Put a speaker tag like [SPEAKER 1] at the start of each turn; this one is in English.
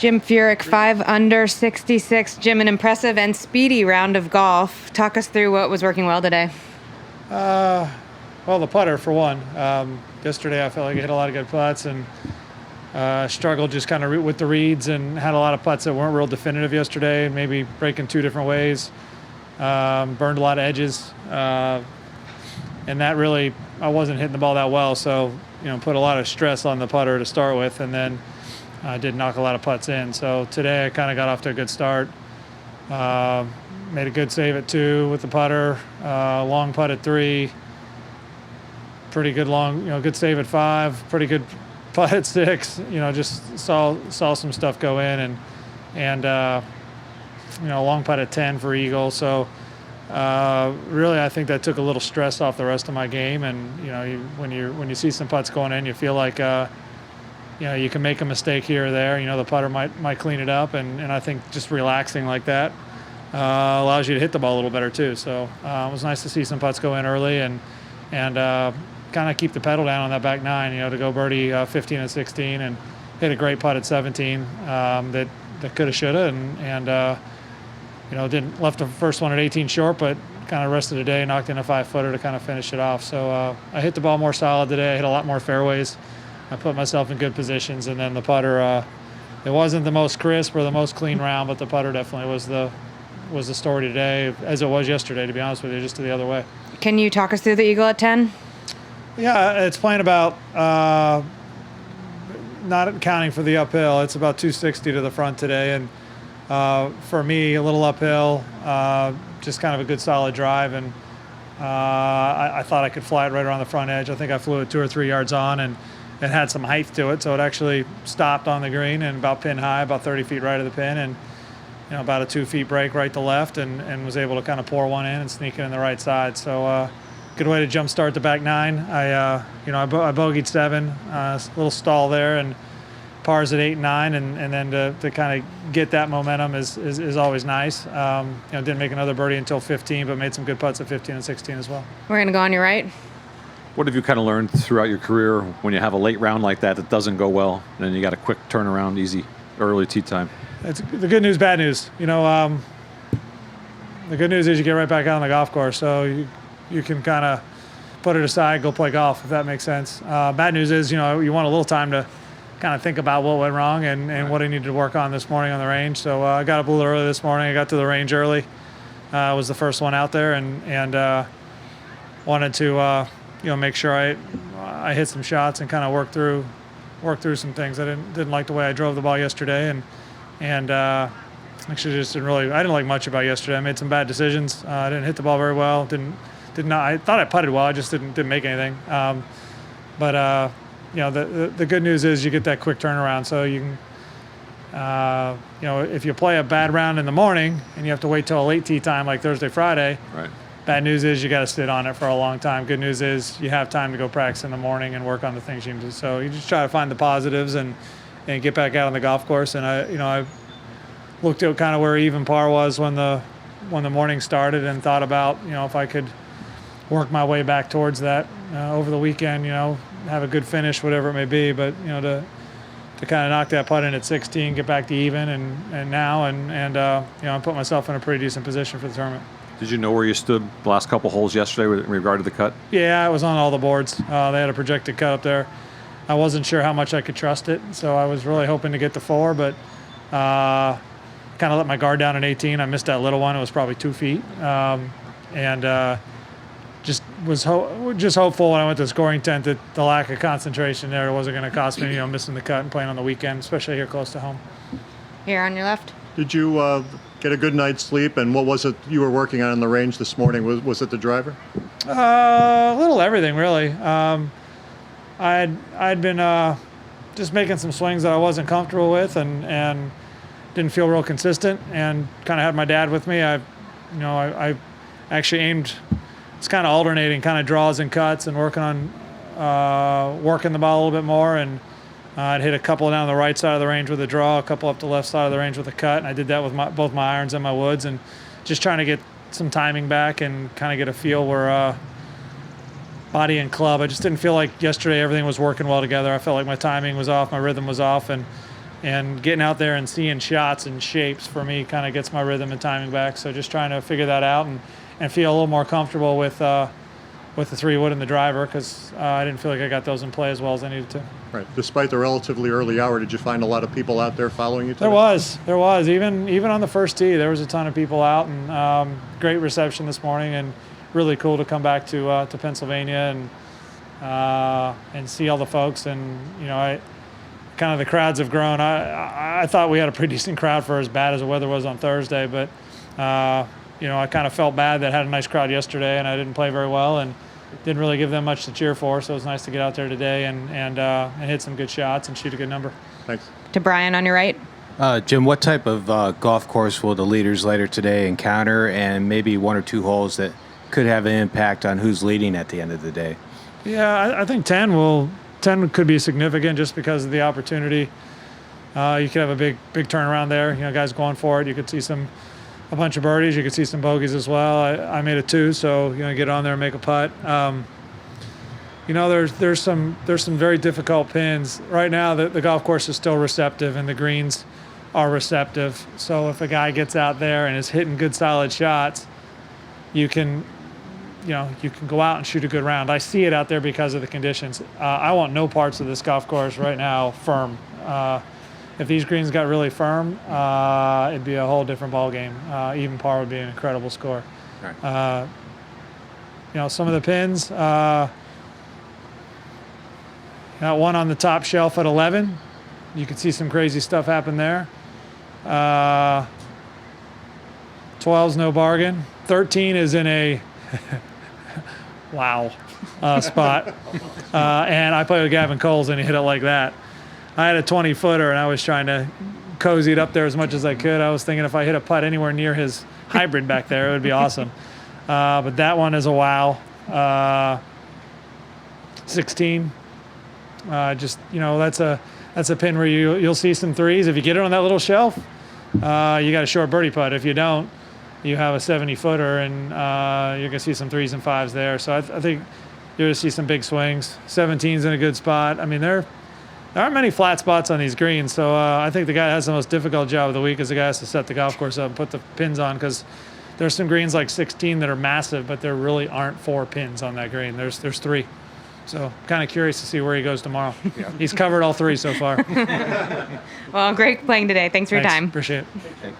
[SPEAKER 1] Jim Furyk, 5 under, 66. Jim, an impressive and speedy round of golf. Talk us through what was working well today.
[SPEAKER 2] Well, the putter, for one. Yesterday I felt like I hit a lot of good putts and struggled just kind of with the reads and had a lot of putts that weren't real definitive yesterday, and maybe breaking two different ways. Burned a lot of edges. And that really, I wasn't hitting the ball that well, so put a lot of stress on the putter to start with, and then I did knock a lot of putts in. So today I kind of got off to a good start. Made a good save at 2 with the putter, long putt at 3, pretty good long, good save at 5, pretty good putt at 6. Just saw some stuff go in, and long putt at 10 for eagle. So really, I think that took a little stress off the rest of my game. And when you see some putts going in, you feel like you can make a mistake here or there. The putter might clean it up, and I think just relaxing like that allows you to hit the ball a little better too. So it was nice to see some putts go in early and kind of keep the pedal down on that back 9. To go birdie 15 and 16, and hit a great putt at 17 that coulda, shoulda, and didn't left the first one at 18 short, but kind of rest of the day knocked in a 5-footer to kind of finish it off. So I hit the ball more solid today. I hit a lot more fairways. I put myself in good positions, and then the putter, it wasn't the most crisp or the most clean round, but the putter definitely was the story today, as it was yesterday, to be honest with you, just to the other way.
[SPEAKER 1] Can you talk us through the eagle at 10?
[SPEAKER 2] Yeah, it's playing about, not accounting for the uphill, it's about 260 to the front today, and for me, a little uphill, just kind of a good solid drive, and I thought I could fly it right around the front edge. I think I flew it 2 or 3 yards on, and it had some height to it, so it actually stopped on the green and about pin high, about 30 feet right of the pin, and about a 2 feet break right to left, and was able to kind of pour one in and sneak it in the right side. So good way to jump start the back 9. I bogeyed 7, a little stall there, and pars at 8 and 9, and then to kind of get that momentum is always nice. Didn't make another birdie until 15, but made some good putts at 15 and 16 as well.
[SPEAKER 1] We're going to go on your right.
[SPEAKER 3] What have you kind of learned throughout your career when you have a late round like that doesn't go well, and then you got a quick turnaround, easy, early tee time?
[SPEAKER 2] It's the good news, bad news. The good news is you get right back out on the golf course, so you can kind of put it aside, go play golf, if that makes sense. Bad news is, you want a little time to kind of think about what went wrong and what I needed to work on this morning on the range. So I got up a little early this morning. I got to the range early. I was the first one out there, and wanted to make sure I hit some shots and kind of work through some things. I didn't like the way I drove the ball yesterday, and actually just I didn't like much about yesterday. I made some bad decisions. I didn't hit the ball very well. I thought I putted well. I just didn't make anything. But the good news is you get that quick turnaround. So you can, if you play a bad round in the morning and you have to wait till a late tee time like Thursday, Friday.
[SPEAKER 3] Right.
[SPEAKER 2] Bad news is you got to sit on it for a long time. Good news is you have time to go practice in the morning and work on the things you can do. So you just try to find the positives and get back out on the golf course. And I looked at kind of where even par was when the morning started, and thought about if I could work my way back towards that over the weekend. Have a good finish, whatever it may be. But to kind of knock that putt in at 16, get back to even, and I put myself in a pretty decent position for the tournament.
[SPEAKER 3] Did you know where you stood the last couple holes yesterday with regard to the cut?
[SPEAKER 2] Yeah, it was on all the boards. They had a projected cut up there. I wasn't sure how much I could trust it, so I was really hoping to get to 4, but kind of let my guard down at 18. I missed that little one. It was probably 2 feet, and just was hopeful when I went to the scoring tent that the lack of concentration there wasn't going to cost me, missing the cut and playing on the weekend, especially here close to home.
[SPEAKER 1] Here on your left.
[SPEAKER 4] Did you get a good night's sleep, and what was it you were working on the range this morning? Was it the driver?
[SPEAKER 2] A little everything, really. I'd been just making some swings that I wasn't comfortable with, and didn't feel real consistent, and kind of had my dad with me. I actually aimed. It's kind of alternating, kind of draws and cuts, and working the ball a little bit more, and I'd hit a couple down the right side of the range with a draw, a couple up the left side of the range with a cut, and I did that with both my irons and my woods, and just trying to get some timing back and kind of get a feel where body and club. I just didn't feel like yesterday everything was working well together. I felt like my timing was off, my rhythm was off, and And getting out there and seeing shots and shapes for me kind of gets my rhythm and timing back. So just trying to figure that out and feel a little more comfortable with the 3-wood and the driver, because I didn't feel like I got those in play as well as I needed to.
[SPEAKER 4] Right. Despite the relatively early hour, did you find a lot of people out there following you today?
[SPEAKER 2] There was. Even on the first tee, there was a ton of people out, and great reception this morning, and really cool to come back to Pennsylvania and see all the folks. And kind of the crowds have grown. I thought we had a pretty decent crowd for as bad as the weather was on Thursday, but I kind of felt bad that I had a nice crowd yesterday and I didn't play very well and didn't really give them much to cheer for. So it was nice to get out there today and hit some good shots and shoot a good number.
[SPEAKER 4] Thanks.
[SPEAKER 1] To Brian on your right.
[SPEAKER 5] Jim, what type of golf course will the leaders later today encounter, and maybe 1 or 2 holes that could have an impact on who's leading at the end of the day?
[SPEAKER 2] Yeah, I think 10 could be significant just because of the opportunity. You could have a big turnaround there. Guys going for it. You could see a bunch of birdies. You could see some bogeys as well. I made a 2, so get on there and make a putt. There's some very difficult pins right now. The golf course is still receptive and the greens are receptive. So if a guy gets out there and is hitting good solid shots, you can go out and shoot a good round. I see it out there because of the conditions. I want no parts of this golf course right now firm. If these greens got really firm, it'd be a whole different ball game. Even par would be an incredible score.
[SPEAKER 5] Right.
[SPEAKER 2] Some of the pins. Got one on the top shelf at 11. You could see some crazy stuff happen there. 12's no bargain. 13 is in a wow spot. And I played with Gavin Coles and he hit it like that. I had a 20-footer and I was trying to cozy it up there as much as I could. I was thinking if I hit a putt anywhere near his hybrid back there, it would be awesome. But that one is a wow. 16. That's a pin where you'll see some threes. If you get it on that little shelf, you got a short birdie putt. If you don't, you have a 70-footer, and you're going to see some 3s and 5s there. So I think you're going to see some big swings. 17's in a good spot. I mean, there aren't many flat spots on these greens, so I think the guy that has the most difficult job of the week is the guy who has to set the golf course up and put the pins on, because there's some greens like 16 that are massive, but there really aren't 4 pins on that green. There's 3. So kind of curious to see where he goes tomorrow. Yeah. He's covered all 3 so far.
[SPEAKER 1] Well, great playing today. Thanks for your time.
[SPEAKER 2] Appreciate it.
[SPEAKER 5] Okay.